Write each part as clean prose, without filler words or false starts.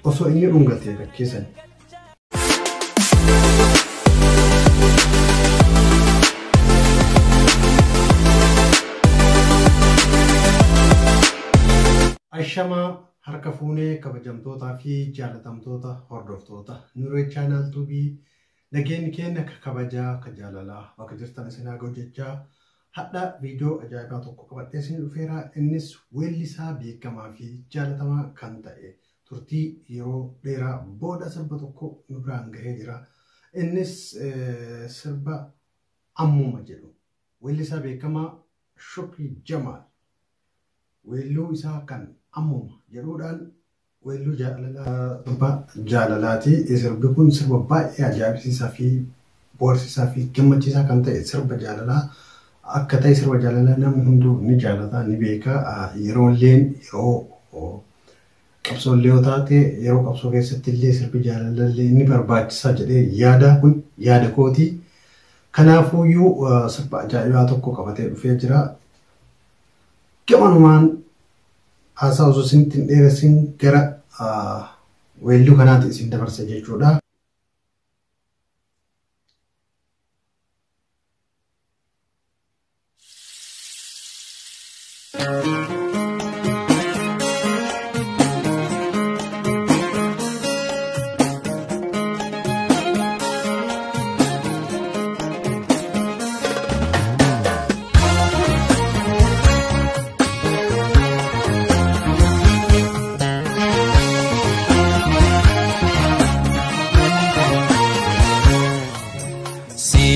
osoo inni dhungatee bakkeessan. Ashamaa harka fuunee kabajamtootaa fi jaalatamtoota hordoftoota Nuree Channel Tuubii nageenyi keenya kabajaa ka jaalalaa bakka jirtan isin haa hojjechaa hadda viidiyoo ajaa'ibaa tokko qabadhee isin dhufeera. Innis weellisaa beekamaa fi jaalatamaa kan ta'e turtii yeroo dheeraa booda sirba tokko nu biraan gahee jira. Innis sirba Ammuma jedhu weellisaa beekamaa Shukrii Jamaal weelluu isaa kan Ammuma jedhuudhaan weelluu jaalalaati. Sirbi kun sirba baay'ee ajaa'ibsiisaa fi boorsisaa fi gammachiisaa kan ta'e sirba jaalalaa akka ta'e sirba jaalalaa namni hunduu ni jaalata ni beeka. Yeroo qabsoollee yoo taate yeroo qabsoo keessatti illee sirbi jaalalaa ni barbaachisaa jedhee yaada kun yaada kooti. Kanaafuyyuu sirba ajaa'ibaa tokko qabatee dhufee jira. Gamanumaan haasaa osoo isin dheeressin gara weelluu kanaatti isin dabarsa jechuudha.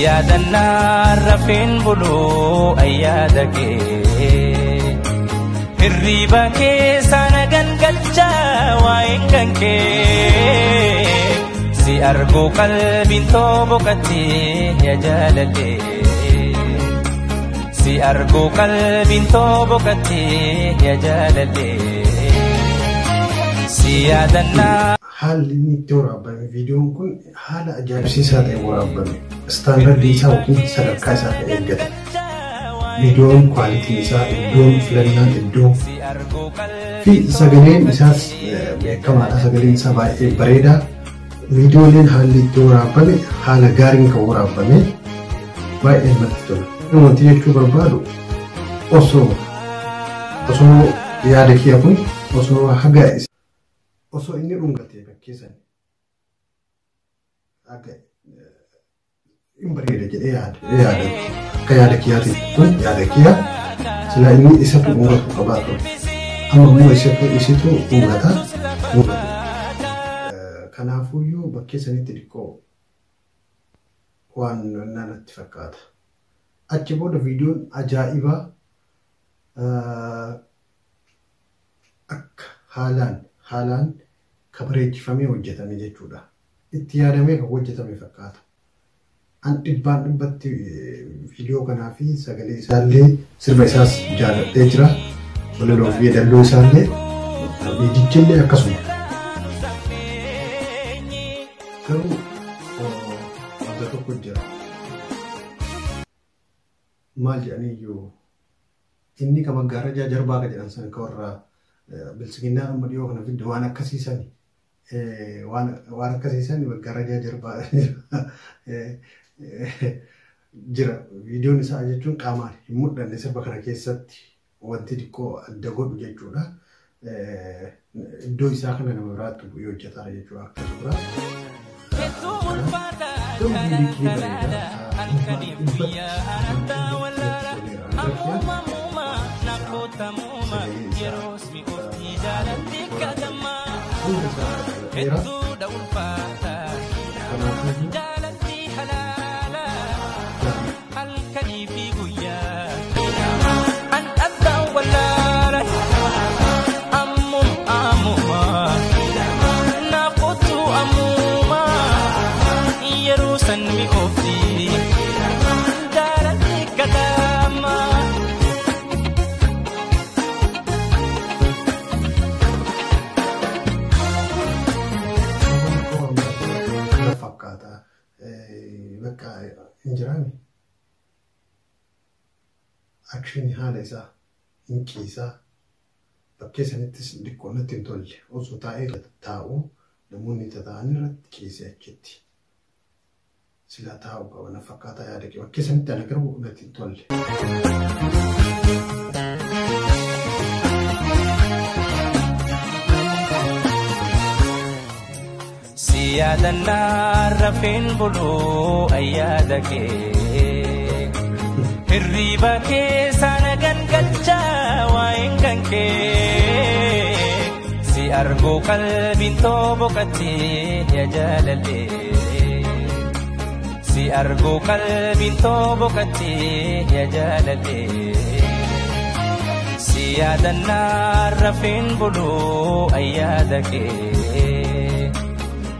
Yaadana rafin bulu ayyadake hirriba ke sana gangacha wainganke si argo qalbin tobokati ya jalale si argo qalbin tobokati ya jalale si yaadana haalli inni itti waraabame viidiyoon kun haala ajaa'ibsiisaa ta'e waraabame istaandardii isaa yookiin sadarkaa isaa ta'e eeggate. Viidiyoon kwaalitiin isaa iddoon filannaan iddoo fi sagaleen isaas beekamaadha. Sagaleen isaa baay'ee bareedaa. Viidiyooleen haalli itti waraabame haala gaariin kan waraabame baay'ee namatti tola. Wanti jechuu barbaadu osoo yaada kiyya kun osoo haga osoo inni dhungatee bakkeessan hin bareeda jedhee yaada akka yaada kiyyaati kun yaada kiyya sila inni isatu dhungatu qabaa ture. Amma immoo isitu dhungata. Kanaafuyyuu bakkeessanitti xiqqoo waan natti fakkaata. Achi booda viidiyoon ajaa'ibaa akka haalaan kabareechifamee hojjetame jechuudha. Itti yaadamee kan hojjetame fakkaata. An dhibbatti viidiyoo kanaa fi sagalee isaallee sirba isaas jaalladhee jira. Walaloo fi yeedalloo isaallee viidichillee akkasuma. Garuu wanta tokko jira. Maal jedhaniiyyuu inni kan maggaarajaa jarbaa ka jedhan san ka warra bilisiginnaa amma dhiyoo kana fidde waan akkasiisani waan akkasiisani maggaarajaa jarbaa jira. Viidiyoon isaa jechuun qaamaan hin mul'anne sirba kana keessatti wanti xiqqoo adda godhu jechuudha. Iddoo isaa kana nama biraatti bu'ee hojjetaa jechuudha akka suuraa. Injirani action haala isaa inqii isaa bakkee sanittis dhiqqoo natti hin tolle osoo taa'ee taa'u namoonni tataa'an irratti ciisee achitti sila taa'u qaban fakkaataa yaada kee bakkee sanitti ana garuu natti hin tolle. Siyaadanna rafeen buluu ayyaada kee hirriba keessa nagan galchaa waa'een kan kee si argu qalbiin boqattee yaa jaalallee si argu qalbiin boqattee yaa jaalallee siyaadanna rafeen buluu ayyaada kee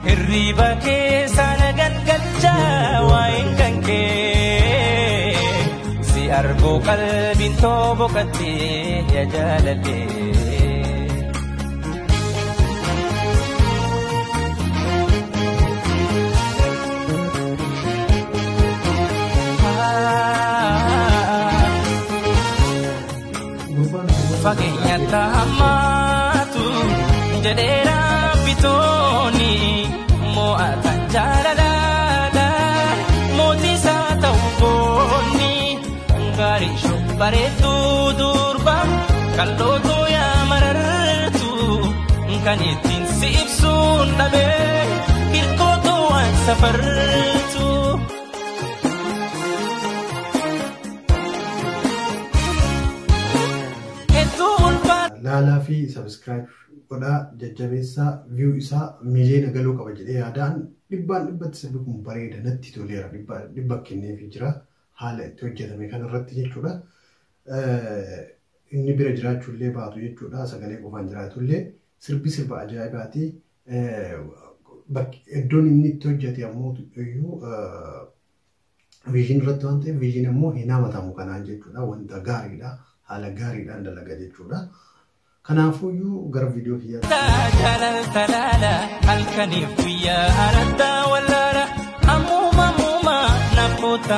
hirriba keessa nagan galchaa waa'een kan kee si argu qalbiin boqattee yaa jaalallee. Fageenya taamaatu jedheera bitooni mo'atan jaalalaadha mootii isaa ta'u goonni gaarii shubbareedduu durba qal'ootu yaa marartu kan ittiin si ibsuun dhabee hirkootu waan safartu. Laalaa fi subscribe godhaa jajjabeessaa view isaa miliyoona galuu qaba jedhee yaadaan dhibbatti sabbi kun bareeda natti toleera dhibba kenneefii jira haala itti hojjetame kanarratti jechuudha. Inni bira jiraachuullee baatu jechuudha sagalee qofaan jiraatullee sirba ajaa'ibaati. Iddoon inni itti hojjete ammoo iyyuu viizhin irratti waan ta'eef viizhin ammoo hin hamatamu kanaan jechuudha wanta gaariidha haala gaariidhaan dalaga jechuudha. Kanaafuu gara viidiyoo kiyyaa jaalaltalaala halkaniif guyyaa aradda wallaala ammuma namoota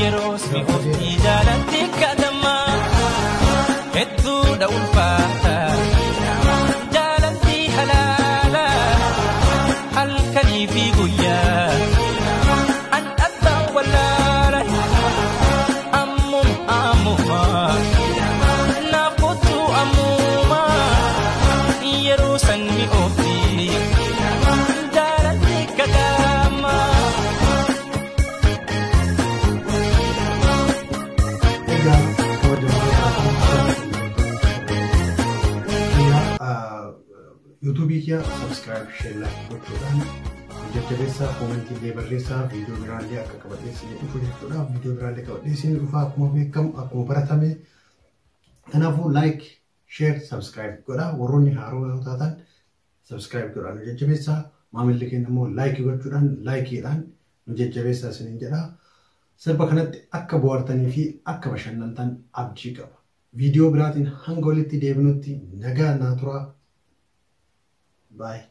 yeroos mi ofii jaalatti kadhamma hedduudha ulfaata jaalatti halaala halkanii fi guyyaa aradda wallaala ammuma YouTube kia subscribe share like gochuudhaan jajjabeessaa koomentii barreessaa viidiyoo biraallee akka qabadhee isin dhufu jechuudha. Viidiyoo biraallee qabadhee isin dhufa akkuma beekamu akkuma baratame. Kanaafuu like share subscribe godhaa warroonni haaroo taatan subscribe godhaan jajjabeessaa maamilli keenya immoo like gochuudhaan likeidhaan nu jajjabeessaa isiniin jedha. Sirba kanatti akka bohaartanii fi akka bashannantan abdii qaba. Viidiyoo biraatiin hanga walitti deebinutti nagaa naa turaa. Bye.